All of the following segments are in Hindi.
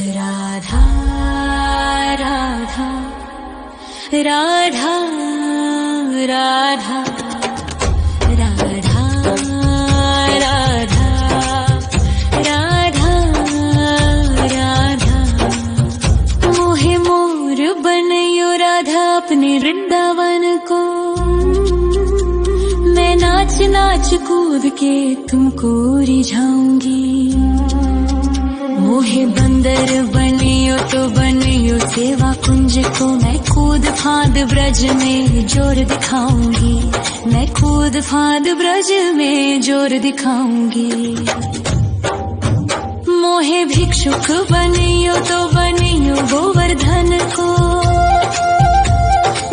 राधा राधा राधा राधा राधा राधा राधा राधा मोहे मोर बनयो राधा अपने वृंदावन को। मैं नाच नाच कूद के तुमको रिझाऊंगी। मोहे बंदर बनियो तो बनियो सेवा कुंज को। मैं कूद फांद ब्रज में जोर दिखाऊंगी। मैं कूद फांद ब्रज में जोर दिखाऊंगी। मोहे भिक्षुक बनियो तो बनियो गोवर्धन को।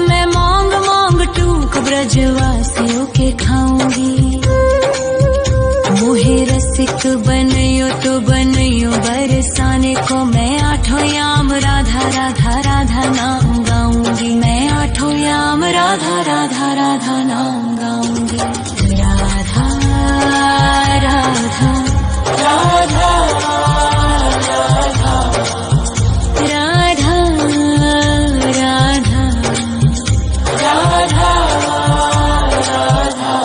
मैं मांग मांग टूक ब्रजवासियों के खाऊंगी। मोहे रसिक बनियो तो बनियो बरसाने को। मैं आठों याम राधा राधा राधा नाम गाऊंगी। मैं आठों याम राधा राधा राधा नाम गाऊंगी। राधा राधा राधा राधा राधा राधा राधा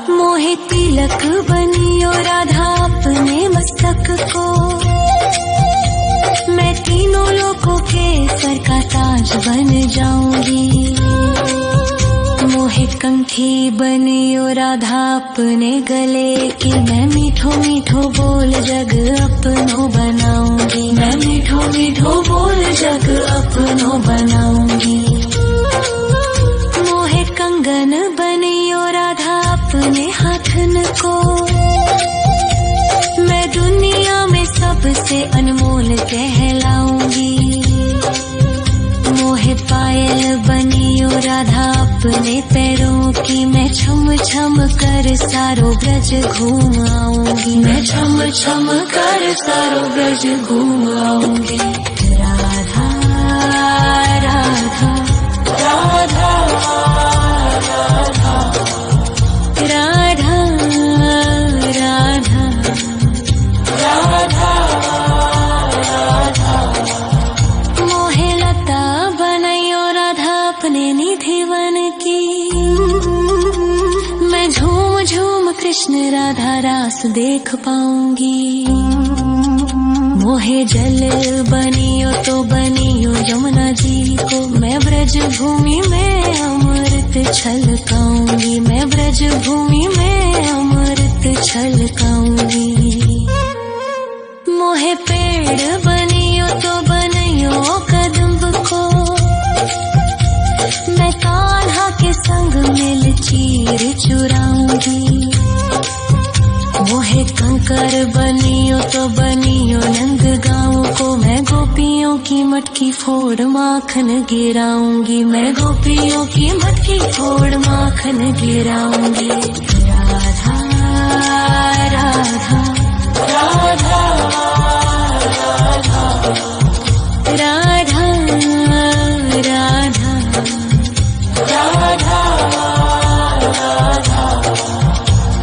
मोहे तिलक बनियो राधा अपने मस्तक को। मैं तीनों लोगों के सर का ताज बन जाऊंगी। मोहे कंठी बनियो राधा अपने गले की। मैं मीठो मीठो बोल जग अपनो बनाऊंगी। मैं मीठो मीठो बोल जग अपनो बनाऊंगी। मोहे कंगन बनियो राधा अपने हाथन को। मैं दुनिया में सबसे अनमोल कहलाऊंगी। मोहे पायल बनियो राधा अपने पैरों की। मैं छम छम कर सारो ब्रज घूम आऊंगी। मैं छम छम कर सारो ब्रज घूम आऊंगी। राधा राधा राधा राधा राधा राधा राधा राधा मोहे लता बनयो राधा अपने निधिवन की। मैं झूम झूम कृष्ण राधा रास देख पाऊंगी। मोहे जल बनियो तो बनियो यमुना जी को। मैं ब्रज भूमि में अमृत छलकाऊंगी। मैं ब्रज भूमि में अमृत छलकाऊंगी। मोहे पेड़ बनियो तो बनियो कदम्ब को। मैं कान्हा के संग मिल चीर चुराऊंगी। मोहे कंकर बनियो तो बनियो नंद गाँव को। मैं गोपियों की मटकी फोड़ माखन गिराऊंगी। मैं गोपियों की मटकी फोड़ माखन गिराऊंगी। राधा राधा राधा राधा राधा राधा राधा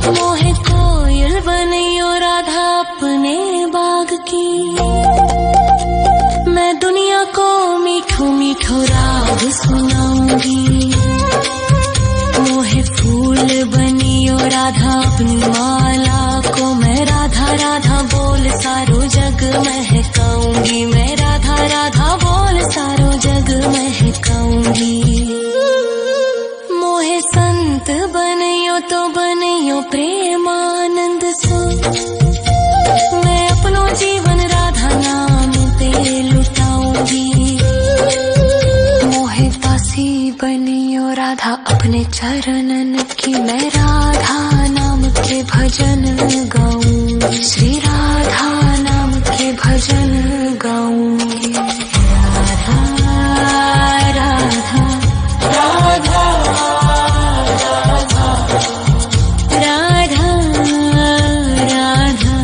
मोहे कोयल बनियो राधा अपने बाग की। मैं दुनिया को मीठो मीठो राग सुनाऊंगी। मोहे फूल बनियो राधा अपनी माला को। मैं राधा राधा बोल सारो जग महकाऊंगी। मैं राधा राधा बोल सारो जग महकाऊंगी। मोहे संत बनियो तो बनियो प्रेमानंद सो। मैं अपनो जीवन राधा नाम पे लुटाऊंगी। मोहे दासी बनियो राधा अपने चरणन की। मैं राधा नाम के भजन गाऊंगी। श्री राधा नाम के भजन गाऊंगी। राधा राधा राधा राधा राधा राधा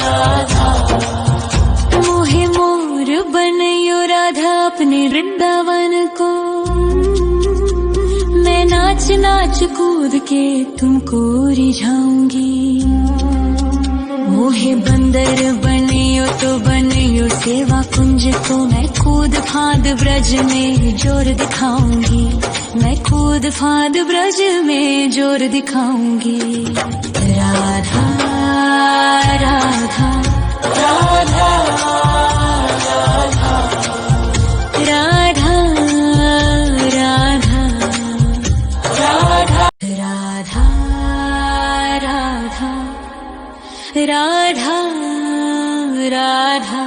राधा मोहे मोर बनयो राधा अपने वृंदावन को। मैं नाच नाच कूद के तुमको रिझाऊंगी। मोहे मोहे बंदर बनियो तो बनियो सेवा कुंज को मैं कूद फांद ब्रज में जोर दिखाऊंगी, मैं कूद फांद ब्रज में जोर दिखाऊंगी। राधा राधा राधा राधा राधा राधा राधा राधा राधा राधा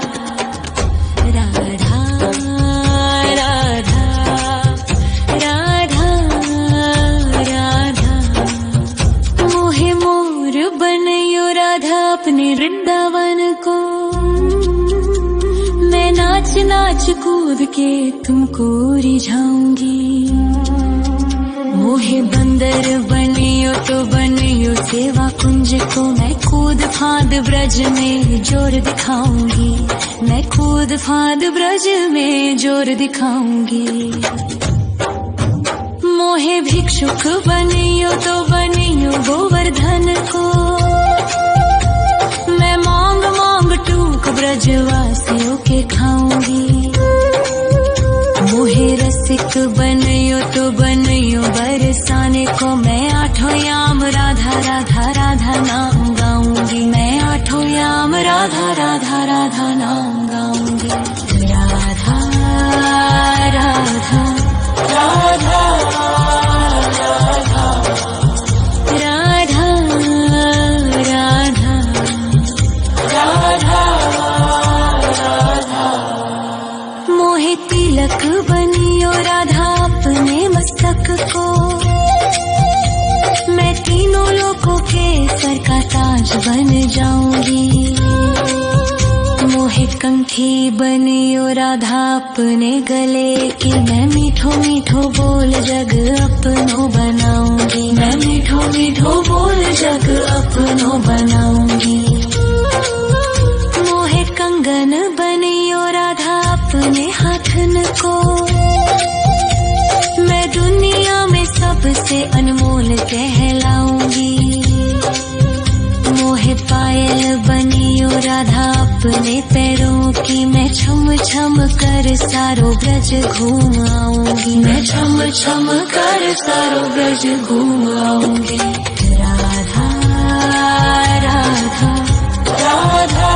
राधा राधा राधा राधा मोहे मोर बनयो राधा अपने वृंदावन को, मैं नाच नाच कूद के तुमको रिझाऊंगी। मोहे बंदर बनियो तो बनियो सेवा कुंज को मैं कूद फांद ब्रज में जोर दिखाऊंगी, मैं कूद फांद ब्रज में जोर दिखाऊंगी। मोहे भिक्षुक बनियो तो बनियो गोवर्धन को, मैं मांग मांग टूक ब्रजवासियों के खाऊंगी। मोहे रसिक बनियो तो बनियो बरसाने को, मैं आठों याम राधा राधा राधा नाम गाऊंगी, मैं आठों याम राधा राधा राधा नाम गाऊंगी। राधा राधा राधा राधा राधा राधा राधा मोहे तिलक बनियो राधा अपने मस्तक को, मैं तीनों लोगों के सर का ताज बन जाऊंगी। मोहे कंठी बनियो राधा अपने गले की, मैं मीठो मीठो बोल जग अपनो बनाऊंगी, मैं मीठो मीठो बोल जग अपनो बनाऊंगी। मोहे कंगन बनियो राधा अपने हाथन को, मैं दुनिया में सबसे अनमोल कहलाऊंगी। मोहे पायल बनियो राधा अपने पैरों की, मैं छम छम कर सारो ब्रज घूम आऊंगी, मैं छम छम कर सारो ब्रज घूम आऊंगी। राधा राधा राधा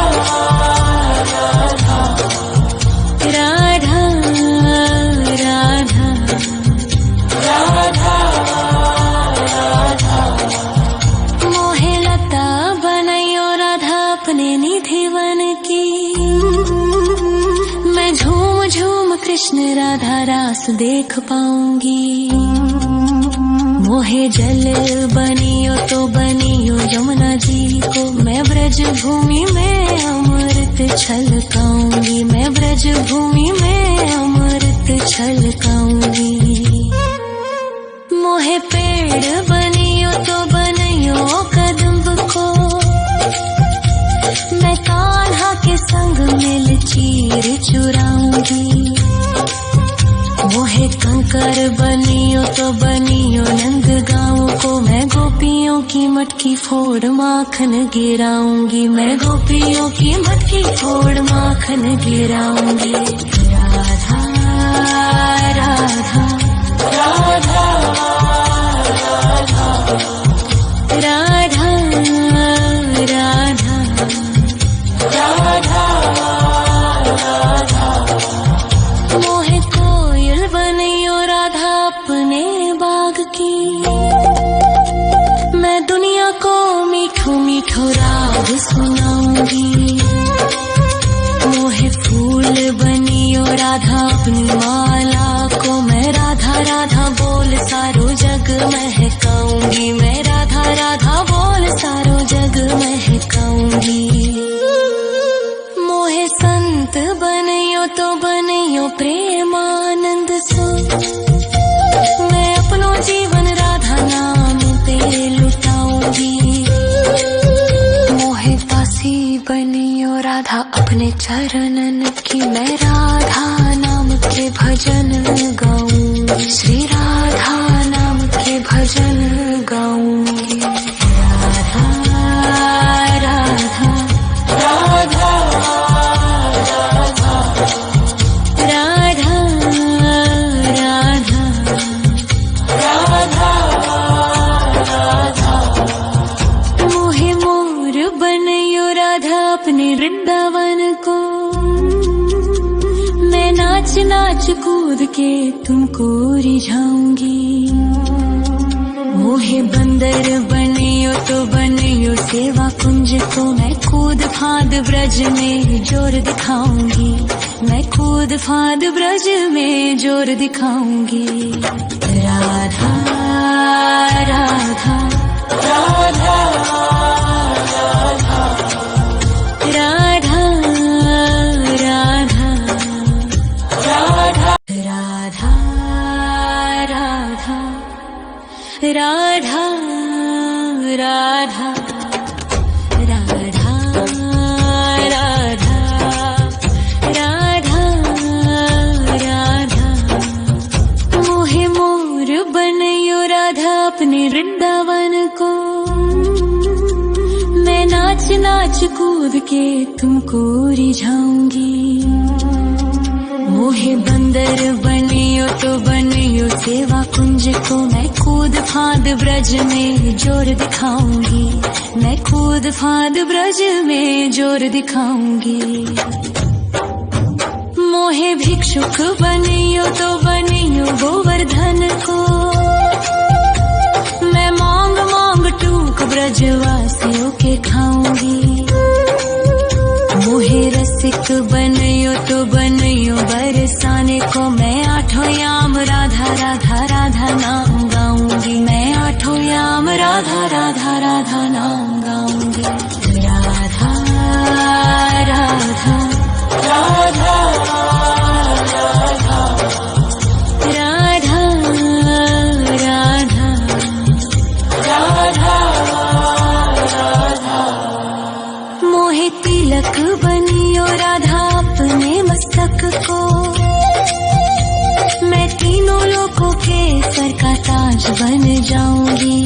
राधा राधा राधा राधा मोहे लता बनयो राधा अपने निधि वन की, मैं झूम झूम कृष्ण राधा रास देख पाऊंगी। मोहे जल बनियो तो बनियो यमुना जी को, मैं ब्रज भूमि में अमृत छलकाऊंगी, मैं ब्रज भूमि में अमृत छलकाऊंगी। मोहे पेड़ बनियो तो बनियो कदम्ब को, मैं कान्हा के संग मिल चीर चुराऊंगी। मोहे कंकर बनियो तो बनियो नंद गाँव को, मैं गोपियों की मटकी फोड़ माखन गिराऊंगी, मैं गोपियों की मटकी फोड़ माखन गिराऊंगी। राधा राधा राधा राधा राधा राधा राधा मोहे कोयल बनियो राधा अपने बाग की, मैं दुनिया को मीठो मीठो राग सुनाऊंगी। मोहे फूल बनियो राधा अपनी माला को, मैं राधा राधा बोल सारो जग महकाऊंगी, मैं राधा राधा बोल सारो जग महकाऊंगी। मोहे संत बनियो तो बनियो प्रेमानंद सो, मैं अपनो जीवन राधा नाम पे लुटाऊंगी। मोहे दासी बनियो राधा अपने चरणन की, मैं राधा नाम के भजन गाऊंगी, श्री राधा नाम के भजन गाऊंगी। राधा राधा राधा अपने वृंदावन को। मैं नाच नाच कूद के तुमको रिझाऊंगी। मोहे बंदर बनियो तो बनियो सेवा कुंज को। मैं कूद फांद ब्रज में जोर दिखाऊंगी। मैं कूद फांद ब्रज में जोर दिखाऊंगी। राधा राधा राधा राधा राधा राधा राधा राधा राधा राधा राधा राधा राधा राधा। मोहे मोर बनयो राधा अपने वृंदावन को। मैं नाच नाच कूद के तुमको रिझाऊंगी। मोहे बंदर बनियो तो बनियो सेवा कुंज को। मैं कूद फांद ब्रज में जोर दिखाऊंगी। मैं कूद फांद ब्रज में जोर दिखाऊंगी। मोहे भिक्षुक बनियो तो बनियो गोवर्धन को। मैं मांग मांग टूक ब्रजवासियों के खाऊंगी। मोहे रसिक बनयो तो बनयो बरसाने को। मैं आठों याम राधा राधा राधा नाम गाऊंगी। मैं आठों याम राधा राधा राधा नाम गाऊंगी। राधा राधा राधा राधा राधा राधा राधा। मोहे तिलक बनियो राधा अपने मस्तक को। मैं तीनों लोगों के सर का ताज बन जाऊंगी।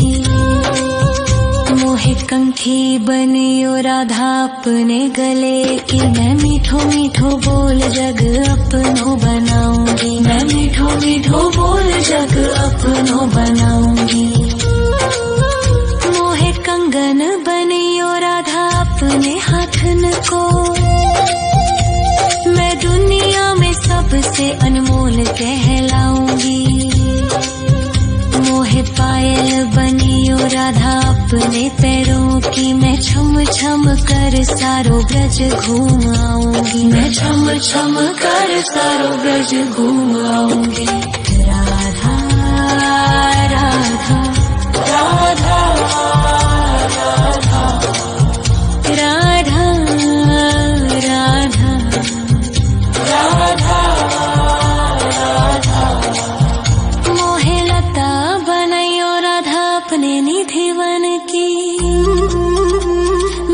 मोहे कंठी बनियो राधा अपने गले की। मैं मीठो मीठो बोल जग अपनो बनाऊंगी। मैं मीठो मीठो बोल जग अपनो बनाऊंगी। मोहे कंगन बनियो राधा अपने हाथन को। मैं दुनिया में सबसे अनमोल कहलाऊंगी। मोहे पायल बनियो राधा अपने पैरों की। मैं छम छम कर सारो ब्रज घूम आऊंगी। मैं छम छम कर सारो ब्रज घूम आऊंगी। राधा राधा राधा राधा राधा राधा राधा राधा। मोहे लता बनयो राधा अपने निधिवन की।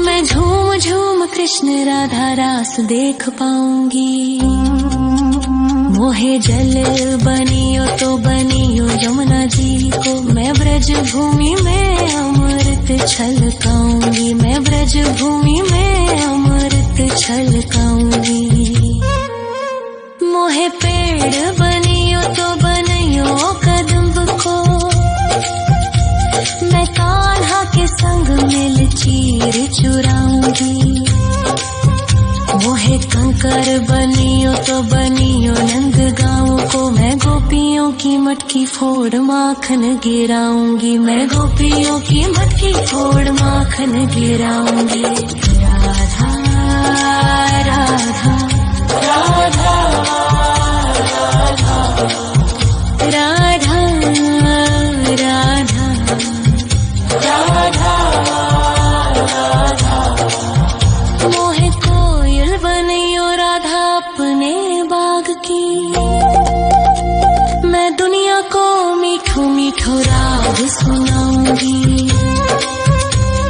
मैं झूम झूम कृष्ण राधा रास देख पाऊंगी। मोहे जल बनियो तो बनियो यमुना जी को। मैं ब्रज भूमि में अमृत छलकाऊंगी। मैं ब्रज भूमि में अमृत छलकाऊंगी। मोहे पेड़ बनियो तो बनियो कदम्ब को। मैं कान्हा के संग मिल चीर चुराऊंगी। मोहे कंकर बनियो तो बनियो नंद गाँव को। मैं गोपियों की मटकी फोड़ माखन गिराऊंगी। मैं गोपियों की मटकी फोड़ माखन गिराऊंगी। राधा राधा राधा राधा राधा राधा राधा। मोहे कोयल बनियो राधा अपने बाग की। मैं दुनिया को मीठो मीठो राग सुनाऊंगी।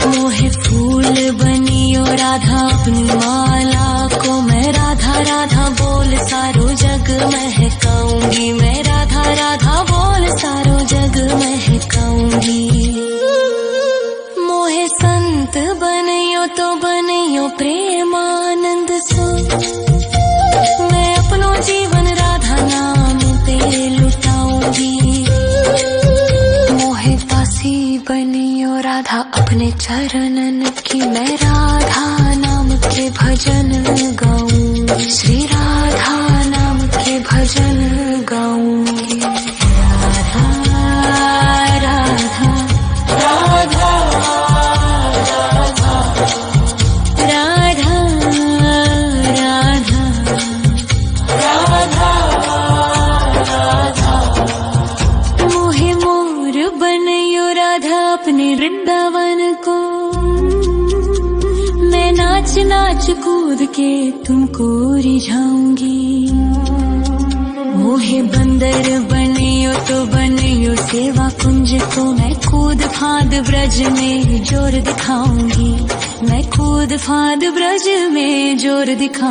मोहे फूल बनियो राधा अपनी माला को। मैं राधा राधा बोल सारो जग महकाऊंगी। मैं राधा राधा बोल सारो जग महकाऊंगी। मोहे संत बनियो तो बनियो प्रेमानंद सो। मैं अपनो जीवन राधा नाम पे लुटाऊंगी। मोहे दासी बनियो राधा अपने चरणन की। मैं राधा नाम नाच कूद के तुमको रिझाऊंगी। मोहे बंदर बनियो तो बनियो सेवा कुंज को, मैं कूद फांद ब्रज में जोर दिखाऊंगी। मैं कूद फांद ब्रज में जोर दिखाऊंगी।